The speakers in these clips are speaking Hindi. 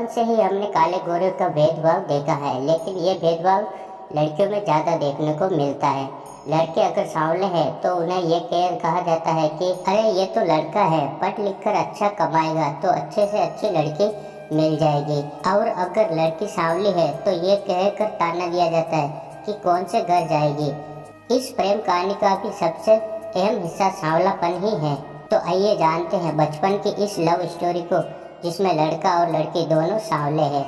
से ही हमने काले गोरे का भेदभाव देखा है, लेकिन ये भेदभाव लड़कियों में ज़्यादा देखने को मिलता है। लड़के अगर सांवले हैं तो उन्हें ये कहा जाता है कि अरे ये तो लड़का है, पढ़ लिख कर अच्छा कमाएगा तो अच्छे से अच्छी लड़की मिल जाएगी। और अगर लड़की सांवली है तो ये कहकर ताना दिया जाता है कि कौन से घर जाएगी। इस प्रेम कहानी का भी सबसे अहम हिस्सा सांवलापन ही है। तो आइए जानते हैं बचपन की इस लव स्टोरी को, जिसमें लड़का और लड़की दोनों सांवले हैं,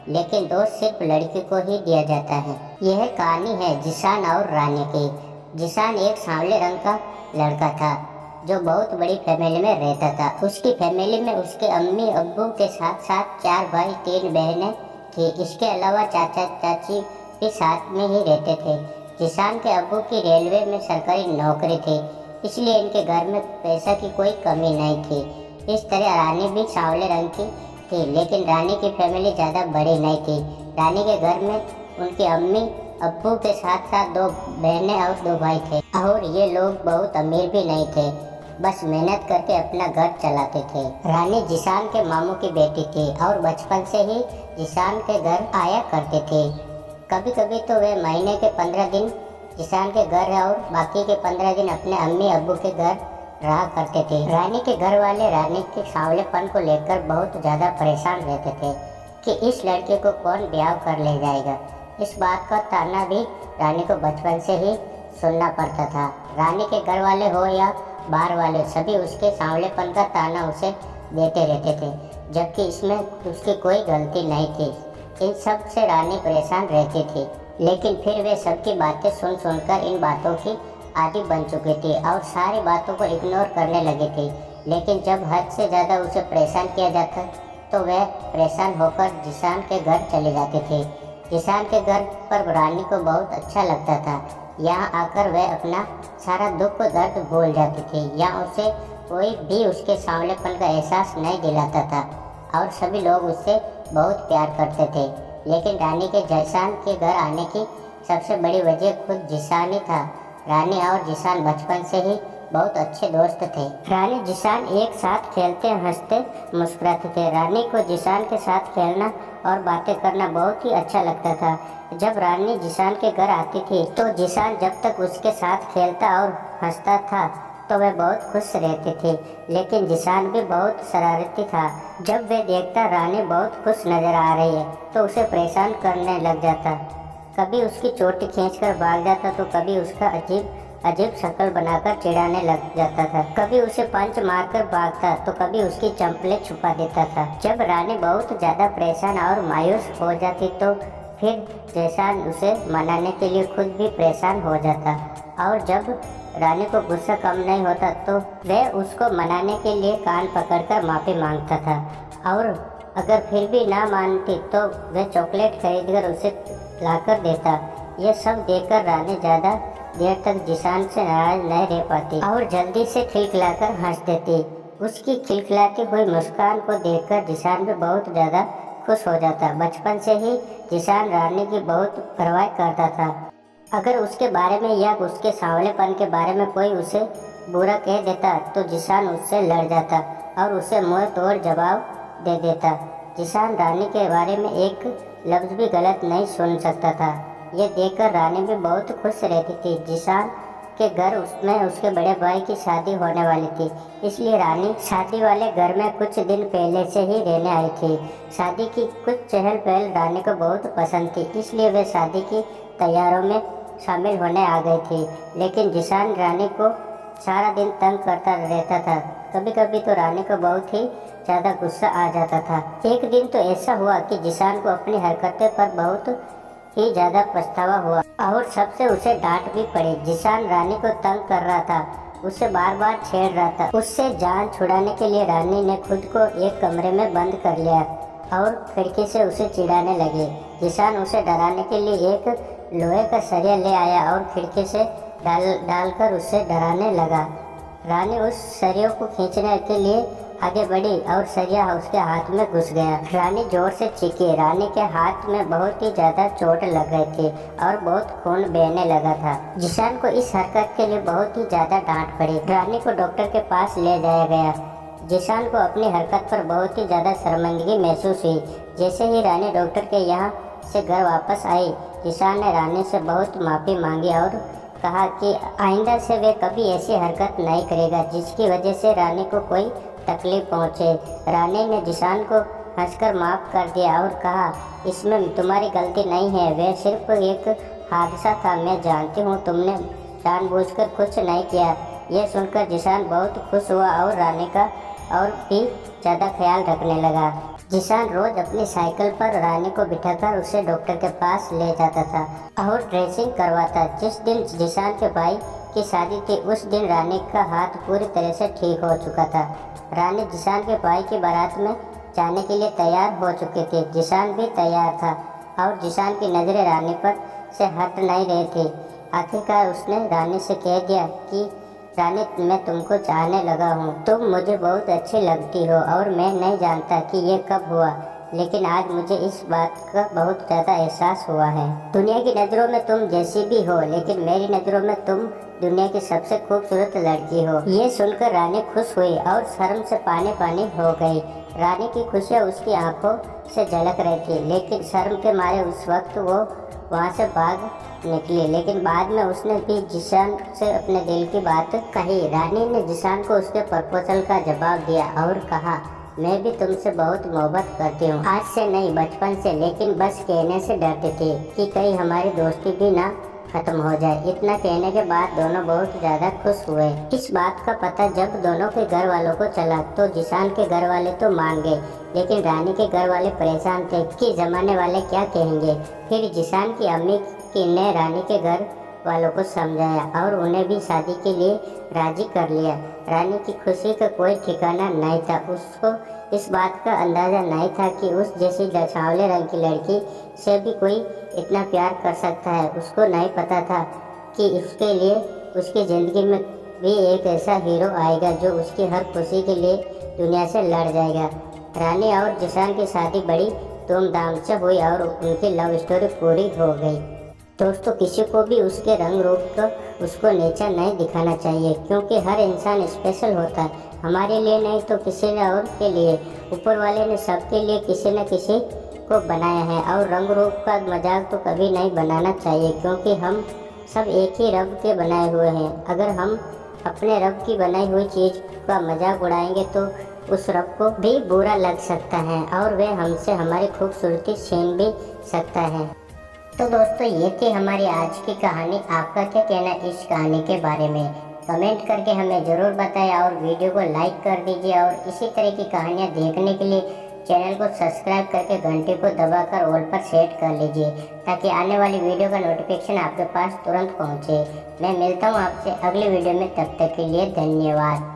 लेकिन दोस्त सिर्फ लड़की को ही दिया जाता है। यह कहानी है जिशान और रानी की। जिशान एक सांवले रंग का लड़का था जो बहुत बड़ी फैमिली में रहता था। उसकी फैमिली में उसके अम्मी अब्बू के साथ साथ 4 भाई 3 बहनें थी। इसके अलावा चाचा चाची भी साथ में ही रहते थे। जिशान के अब्बू की रेलवे में सरकारी नौकरी थी, इसलिए इनके घर में पैसा की कोई कमी नहीं थी। इस तरह रानी भी सांवले रंग की थी, लेकिन रानी की फैमिली ज़्यादा बड़ी नहीं थी। रानी के घर में उनकी अम्मी अब्बू के साथ साथ 2 बहनें और 2 भाई थे, और ये लोग बहुत अमीर भी नहीं थे, बस मेहनत करके अपना घर चलाते थे। रानी जिशान के मामू की बेटी थी और बचपन से ही जिशान के घर आया करते थे। कभी कभी तो वे महीने के 15 दिन जिशान के घर और बाकी के 15 दिन अपने अम्मी अब्बू के घर रहा करते थे। रानी के घर वाले रानी के सांवलेपन को लेकर बहुत ज़्यादा परेशान रहते थे कि इस लड़के को कौन ब्याह कर ले जाएगा। इस बात का ताना भी रानी को बचपन से ही सुनना पड़ता था। रानी के घर वाले हो या बाहर वाले, सभी उसके सांवलेपन का ताना उसे देते रहते थे, जबकि इसमें उसकी कोई गलती नहीं थी। इन सब से रानी परेशान रहती थी, लेकिन फिर वे सबकी बातें सुन सुनकर इन बातों की आदी बन चुकी थी और सारी बातों को इग्नोर करने लगी थी। लेकिन जब हद से ज़्यादा उसे परेशान किया जाता तो वह परेशान होकर जिशान के घर चले जाते थे। जिशान के घर पर रानी को बहुत अच्छा लगता था। यहाँ आकर वह अपना सारा दुख दर्द भूल जाती थी। यहाँ उसे कोई भी उसके सांवलेपन का एहसास नहीं दिलाता था और सभी लोग उससे बहुत प्यार करते थे। लेकिन रानी के जिशान के घर आने की सबसे बड़ी वजह खुद जिशान ही था। रानी और जिशान बचपन से ही बहुत अच्छे दोस्त थे। रानी जिशान एक साथ खेलते हंसते मुस्कुराते थे। रानी को जिशान के साथ खेलना और बातें करना बहुत ही अच्छा लगता था। जब रानी जिशान के घर आती थी तो जिशान जब तक उसके साथ खेलता और हंसता था तो वह बहुत खुश रहती थी, लेकिन जिशान भी बहुत शरारती था। जब वह देखता रानी बहुत खुश नजर आ रही है तो उसे परेशान करने लग जाता। कभी उसकी चोटी खींचकर भाग जाता तो कभी उसका अजीब शक्ल बनाकर चिढ़ाने लग जाता था। कभी उसे पंच मारकर भागता तो कभी उसकी चंपलें छुपा देता था। जब रानी बहुत ज़्यादा परेशान और मायूस हो जाती तो फिर जिशान उसे मनाने के लिए खुद भी परेशान हो जाता, और जब रानी को गुस्सा कम नहीं होता तो वह उसको मनाने के लिए कान पकड़कर माफ़ी मांगता था, और अगर फिर भी ना मानती तो वह चॉकलेट खरीदकर उसे लाकर देता। यह सब देखकर रानी ज़्यादा देर तक जिशान से नाराज नहीं रह पाती और जल्दी से खिलखिलाकर हंस देती। उसकी खिलखिलाती हुई मुस्कान को देखकर जिशान भी बहुत ज़्यादा खुश हो जाता। बचपन से ही जिशान रानी की बहुत परवाह करता था। अगर उसके बारे में या उसके सांवलेपन के बारे में कोई उसे बुरा कह देता तो जिशान उससे लड़ जाता और उसे मुंह तोड़ जवाब दे देता। जिशान रानी के बारे में एक लफ्ज़ भी गलत नहीं सुन सकता था। ये देखकर रानी भी बहुत खुश रहती थी। जिशान के घर उसमें उसके बड़े भाई की शादी होने वाली थी, इसलिए रानी शादी वाले घर में कुछ दिन पहले से ही रहने आई थी। शादी की कुछ चहल पहल रानी को बहुत पसंद थी, इसलिए वे शादी की तैयारियों में शामिल होने आ गई थी। लेकिन जिशान रानी को सारा दिन तंग करता रहता था। कभी कभी तो रानी को बहुत ही ज़्यादा गुस्सा आ जाता था। एक दिन तो ऐसा हुआ कि जिशान को अपनी हरकतें पर बहुत ही ज़्यादा पछतावा हुआ और सबसे उसे डांट भी पड़ी। जिशान रानी को तंग कर रहा था, उसे बार बार छेड़ रहा था। उससे जान छुड़ाने के लिए रानी ने खुद को एक कमरे में बंद कर लिया और खिड़की से उसे चिढ़ाने लगी। जिशान उसे डराने के लिए एक लोहे का सरिया ले आया और खिड़की से डालकर उससे डराने लगा। रानी उस सरियों को खींचने के लिए आगे बढ़ी और सरिया उसके हाथ में घुस गया। रानी जोर से चीखी। रानी के हाथ में बहुत ही ज़्यादा चोट लग गई थी और बहुत खून बहने लगा था। जिशान को इस हरकत के लिए बहुत ही ज़्यादा डांट पड़ी। रानी को डॉक्टर के पास ले जाया गया। जिशान को अपनी हरकत पर बहुत ही ज़्यादा शर्मिंदगी महसूस हुई। जैसे ही रानी डॉक्टर के यहाँ से घर वापस आई, जिशान ने रानी से बहुत माफ़ी मांगी और कहा कि आइंदा से वे कभी ऐसी हरकत नहीं करेगा जिसकी वजह से रानी को कोई तकलीफ पहुँचे। रानी ने जिशान को हंसकर माफ़ कर दिया और कहा, इसमें तुम्हारी गलती नहीं है, वह सिर्फ एक हादसा था। मैं जानती हूँ तुमने जानबूझकर कुछ नहीं किया। यह सुनकर जिशान बहुत खुश हुआ और रानी का और भी ज़्यादा ख्याल रखने लगा। जिशान रोज अपनी साइकिल पर रानी को बिठाकर उसे डॉक्टर के पास ले जाता था और ड्रेसिंग करवाता। जिस दिन जिशान के भाई की शादी थी उस दिन रानी का हाथ पूरी तरह से ठीक हो चुका था। रानी जिशान के भाई की बारात में जाने के लिए तैयार हो चुकी थी। जिशान भी तैयार था और जिशान की नज़रें रानी पर से हट नहीं रही थी। आखिरकार उसने रानी से कह दिया कि रानी, मैं तुमको चाहने लगा हूँ, तुम मुझे बहुत अच्छी लगती हो और मैं नहीं जानता कि ये कब हुआ, लेकिन आज मुझे इस बात का बहुत ज़्यादा एहसास हुआ है। दुनिया की नज़रों में तुम जैसी भी हो, लेकिन मेरी नज़रों में तुम दुनिया की सबसे खूबसूरत लड़की हो। ये सुनकर रानी खुश हुई और शर्म से पानी पानी हो गई। रानी की खुशियाँ उसकी आंखों से झलक रही थी, लेकिन शर्म के मारे उस वक्त वो वहाँ से भाग निकली। लेकिन बाद में उसने भी जिशान से अपने दिल की बात कही। रानी ने जिशान को उसके प्रपोजल का जवाब दिया और कहा, मैं भी तुमसे बहुत मोहब्बत करती हूँ, आज से नहीं बचपन से, लेकिन बस कहने से डरती थी कि कहीं हमारी दोस्ती भी ना खत्म हो जाए। इतना कहने के बाद दोनों बहुत ज़्यादा खुश हुए। इस बात का पता जब दोनों के घर वालों को चला तो जिशान के घर वाले तो मान गए, लेकिन रानी के घर वाले परेशान थे कि जमाने वाले क्या कहेंगे। फिर जिशान की अम्मी ने रानी के घर वालों को समझाया और उन्हें भी शादी के लिए राजी कर लिया। रानी की खुशी का कोई ठिकाना नहीं था। उसको इस बात का अंदाज़ा नहीं था कि उस जैसी सांवले रंग की लड़की से भी कोई इतना प्यार कर सकता है। उसको नहीं पता था कि उसके लिए उसकी ज़िंदगी में भी एक ऐसा हीरो आएगा जो उसकी हर खुशी के लिए दुनिया से लड़ जाएगा। रानी और जिशान की शादी बड़ी धूमधाम से हुई और उनकी लव स्टोरी पूरी हो गई। दोस्तों, किसी को भी उसके रंग रूप को उसको नीचा नहीं दिखाना चाहिए, क्योंकि हर इंसान स्पेशल होता है। हमारे लिए नहीं तो किसी न और के लिए। ऊपर वाले ने सबके लिए किसी न किसी को बनाया है और रंग रूप का मजाक तो कभी नहीं बनाना चाहिए, क्योंकि हम सब एक ही रब के बनाए हुए हैं। अगर हम अपने रब की बनाई हुई चीज़ का मजाक उड़ाएंगे तो उस रब को भी बुरा लग सकता है और वह हमसे हमारी खूबसूरती छीन भी सकता है। तो दोस्तों, ये थी हमारी आज की कहानी। आपका क्या कहना इस कहानी के बारे में? कमेंट करके हमें ज़रूर बताएं और वीडियो को लाइक कर दीजिए। और इसी तरह की कहानियाँ देखने के लिए चैनल को सब्सक्राइब करके घंटे को दबाकर ऑल पर सेट कर लीजिए, ताकि आने वाली वीडियो का नोटिफिकेशन आपके पास तुरंत पहुँचे। मैं मिलता हूँ आपसे अगले वीडियो में, तब तक के लिए धन्यवाद।